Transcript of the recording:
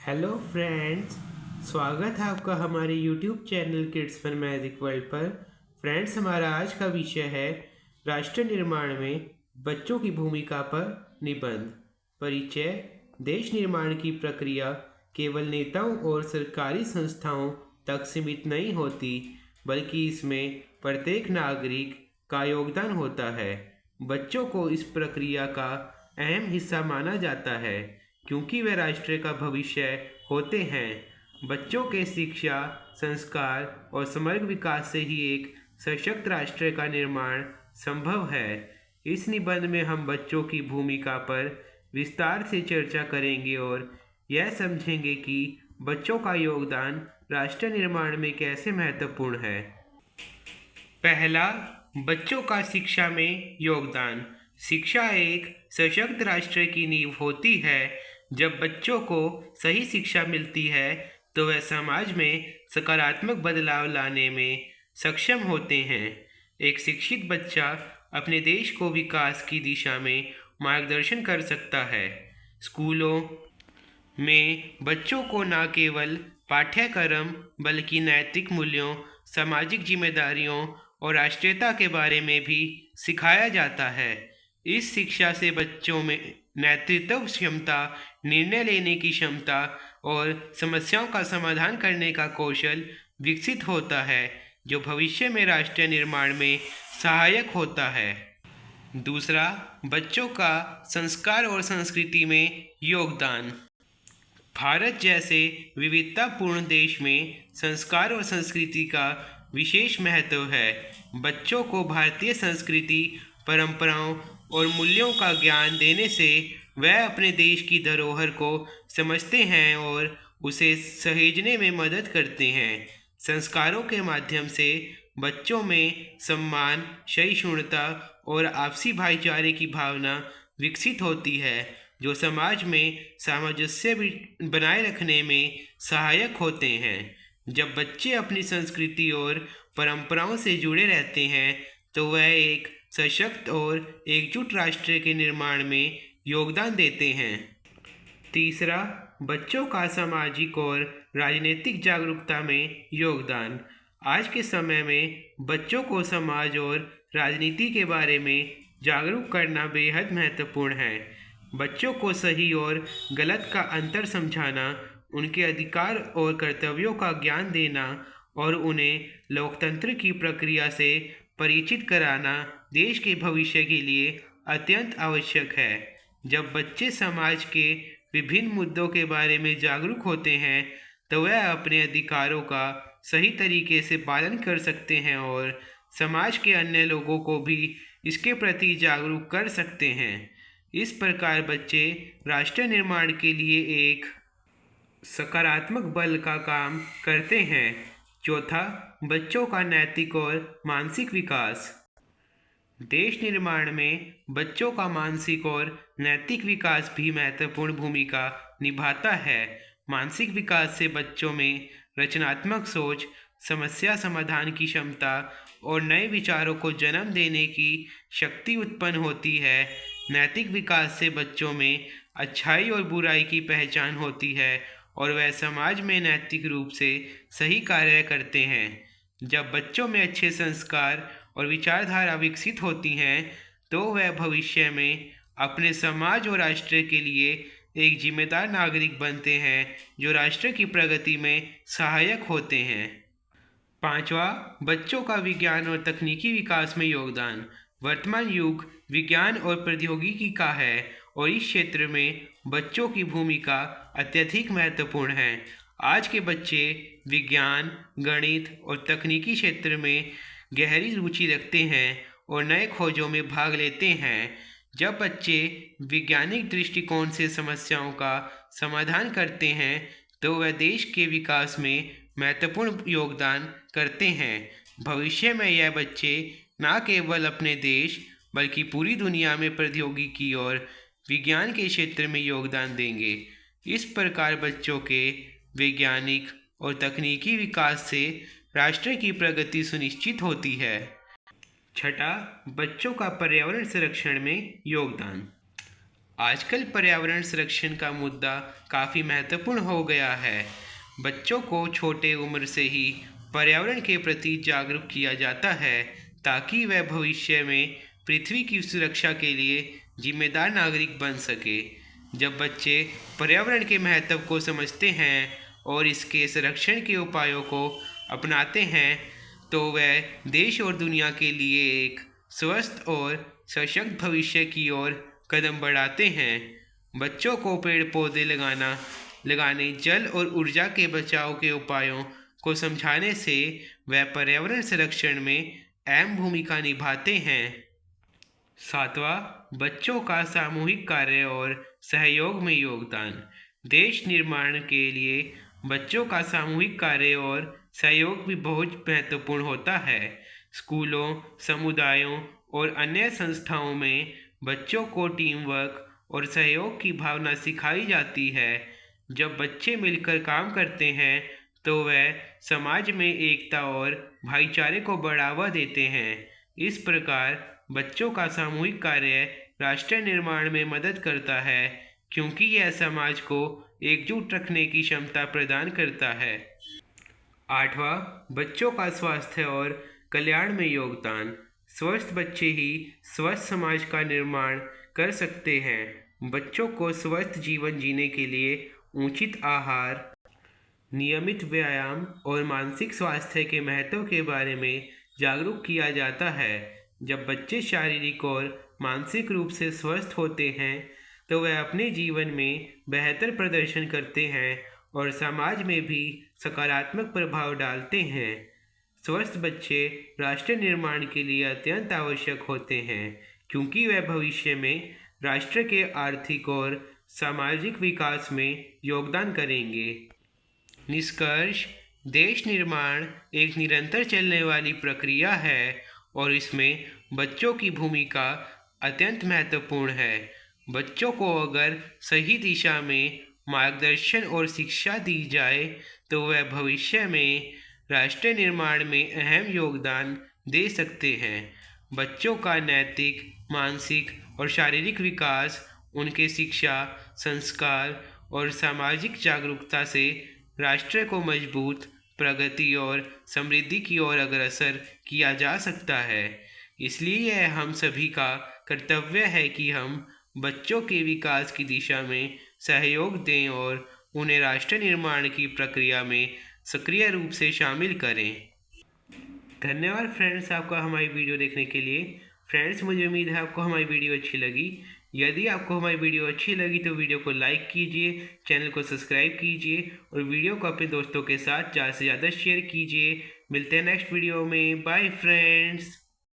Hello friends. स्वागत है आपका हमारे YouTube channel kids fun magic world पर। फ्रेंड्स, हमारा आज का विषय है राष्ट्र निर्माण में बच्चों की भूमिका पर निबंध। परिचय। देश निर्माण की प्रक्रिया केवल नेताओं और सरकारी संस्थाओं तक सीमित नहीं होती, बल्कि इसमें प्रत्येक नागरिक का योगदान होता है। बच्चों को इस प्रक्रिया का अहम हिस्सा माना जाता है, क्योंकि वे राष्ट्र का भविष्य होते हैं। बच्चों के शिक्षा, संस्कार और समग्र विकास से ही एक सशक्त राष्ट्र का निर्माण संभव है। इस निबंध में हम बच्चों की भूमिका पर विस्तार से चर्चा करेंगे और यह समझेंगे कि बच्चों का योगदान राष्ट्र निर्माण में कैसे महत्वपूर्ण है। पहला, बच्चों का शिक्षा में योगदान। शिक्षा एक सशक्त राष्ट्र की नींव होती है। जब बच्चों को सही शिक्षा मिलती है तो वह समाज में सकारात्मक बदलाव लाने में सक्षम होते हैं। एक शिक्षित बच्चा अपने देश को विकास की दिशा में मार्गदर्शन कर सकता है। स्कूलों में बच्चों को न केवल पाठ्यक्रम बल्कि नैतिक मूल्यों, सामाजिक जिम्मेदारियों और राष्ट्रीयता के बारे में भी सिखाया जाता है। इस शिक्षा से बच्चों में नेतृत्व क्षमता, निर्णय लेने की क्षमता और समस्याओं का समाधान करने का कौशल विकसित होता है, जो भविष्य में राष्ट्र निर्माण में सहायक होता है। दूसरा, बच्चों का संस्कार और संस्कृति में योगदान। भारत जैसे विविधतापूर्ण देश में संस्कार और संस्कृति का विशेष महत्व है। बच्चों को भारतीय संस्कृति, परंपराओं और मूल्यों का ज्ञान देने से वह अपने देश की धरोहर को समझते हैं और उसे सहेजने में मदद करते हैं। संस्कारों के माध्यम से बच्चों में सम्मान, सहिष्णुता और आपसी भाईचारे की भावना विकसित होती है, जो समाज में सामंजस्य बनाए रखने में सहायक होते हैं। जब बच्चे अपनी संस्कृति और परंपराओं से जुड़े रहते हैं तो वह एक सशक्त और एकजुट राष्ट्र के निर्माण में योगदान देते हैं। तीसरा, बच्चों का सामाजिक और राजनीतिक जागरूकता में योगदान। आज के समय में बच्चों को समाज और राजनीति के बारे में जागरूक करना बेहद महत्वपूर्ण है। बच्चों को सही और गलत का अंतर समझाना, उनके अधिकार और कर्तव्यों का ज्ञान देना और उन्हें लोकतंत्र की प्रक्रिया से परिचित कराना देश के भविष्य के लिए अत्यंत आवश्यक है। जब बच्चे समाज के विभिन्न मुद्दों के बारे में जागरूक होते हैं तो वह अपने अधिकारों का सही तरीके से पालन कर सकते हैं और समाज के अन्य लोगों को भी इसके प्रति जागरूक कर सकते हैं। इस प्रकार बच्चे राष्ट्र निर्माण के लिए एक सकारात्मक बल का काम करते हैं। चौथा, बच्चों का नैतिक और मानसिक विकास। देश निर्माण में बच्चों का मानसिक और नैतिक विकास भी महत्वपूर्ण भूमिका निभाता है। मानसिक विकास से बच्चों में रचनात्मक सोच, समस्या समाधान की क्षमता और नए विचारों को जन्म देने की शक्ति उत्पन्न होती है। नैतिक विकास से बच्चों में अच्छाई और बुराई की पहचान होती है और वह समाज में नैतिक रूप से सही कार्य करते हैं। जब बच्चों में अच्छे संस्कार और विचारधारा विकसित होती हैं तो वह भविष्य में अपने समाज और राष्ट्र के लिए एक जिम्मेदार नागरिक बनते हैं, जो राष्ट्र की प्रगति में सहायक होते हैं। पांचवा, बच्चों का विज्ञान और तकनीकी विकास में योगदान। वर्तमान युग विज्ञान और प्रौद्योगिकी का है और इस क्षेत्र में बच्चों की भूमिका अत्यधिक महत्वपूर्ण है। आज के बच्चे विज्ञान, गणित और तकनीकी क्षेत्र में गहरी रुचि रखते हैं और नए खोजों में भाग लेते हैं। जब बच्चे वैज्ञानिक दृष्टिकोण से समस्याओं का समाधान करते हैं तो वह देश के विकास में महत्वपूर्ण योगदान करते हैं। भविष्य में यह बच्चे न केवल अपने देश बल्कि पूरी दुनिया में प्रौद्योगिकी और विज्ञान के क्षेत्र में योगदान देंगे। इस प्रकार बच्चों के वैज्ञानिक और तकनीकी विकास से राष्ट्र की प्रगति सुनिश्चित होती है। छठा, बच्चों का पर्यावरण संरक्षण में योगदान। आजकल पर्यावरण संरक्षण का मुद्दा काफ़ी महत्वपूर्ण हो गया है। बच्चों को छोटे उम्र से ही पर्यावरण के प्रति जागरूक किया जाता है ताकि वह भविष्य में पृथ्वी की सुरक्षा के लिए जिम्मेदार नागरिक बन सके। जब बच्चे पर्यावरण के महत्व को समझते हैं और इसके संरक्षण के उपायों को अपनाते हैं तो वह देश और दुनिया के लिए एक स्वस्थ और सशक्त भविष्य की ओर कदम बढ़ाते हैं। बच्चों को पेड़ पौधे लगाने, जल और ऊर्जा के बचाव के उपायों को समझाने से वह पर्यावरण संरक्षण में अहम भूमिका निभाते हैं। सातवां, बच्चों का सामूहिक कार्य और सहयोग में योगदान। देश निर्माण के लिए बच्चों का सामूहिक कार्य और सहयोग भी बहुत महत्वपूर्ण होता है। स्कूलों, समुदायों और अन्य संस्थाओं में बच्चों को टीम वर्क और सहयोग की भावना सिखाई जाती है। जब बच्चे मिलकर काम करते हैं तो वह समाज में एकता और भाईचारे को बढ़ावा देते हैं। इस प्रकार बच्चों का सामूहिक कार्य राष्ट्र निर्माण में मदद करता है क्योंकि यह समाज को एकजुट रखने की क्षमता प्रदान करता है। आठवां, बच्चों का स्वास्थ्य और कल्याण में योगदान। स्वस्थ बच्चे ही स्वस्थ समाज का निर्माण कर सकते हैं। बच्चों को स्वस्थ जीवन जीने के लिए उचित आहार, नियमित व्यायाम और मानसिक स्वास्थ्य के महत्व के बारे में जागरूक किया जाता है। जब बच्चे शारीरिक और मानसिक रूप से स्वस्थ होते हैं तो वह अपने जीवन में बेहतर प्रदर्शन करते हैं और समाज में भी सकारात्मक प्रभाव डालते हैं। स्वस्थ बच्चे राष्ट्र निर्माण के लिए अत्यंत आवश्यक होते हैं क्योंकि वे भविष्य में राष्ट्र के आर्थिक और सामाजिक विकास में योगदान करेंगे। निष्कर्ष, देश निर्माण एक निरंतर चलने वाली प्रक्रिया है और इसमें बच्चों की भूमिका अत्यंत महत्वपूर्ण है। बच्चों को अगर सही दिशा में मार्गदर्शन और शिक्षा दी जाए तो वह भविष्य में राष्ट्र निर्माण में अहम योगदान दे सकते हैं। बच्चों का नैतिक, मानसिक और शारीरिक विकास उनके शिक्षा, संस्कार और सामाजिक जागरूकता से राष्ट्र को मजबूत, प्रगति और समृद्धि की ओर अग्रसर किया जा सकता है। इसलिए यह हम सभी का कर्तव्य है कि हम बच्चों के विकास की दिशा में सहयोग दें और उन्हें राष्ट्र निर्माण की प्रक्रिया में सक्रिय रूप से शामिल करें। धन्यवाद फ्रेंड्स, आपका हमारी वीडियो देखने के लिए। फ्रेंड्स, मुझे उम्मीद है आपको हमारी वीडियो अच्छी लगी। यदि आपको हमारी वीडियो अच्छी लगी तो वीडियो को लाइक कीजिए, चैनल को सब्सक्राइब कीजिए और वीडियो को अपने दोस्तों के साथ ज़्यादा से ज़्यादा शेयर कीजिए। मिलते हैं नेक्स्ट वीडियो में। Bye friends.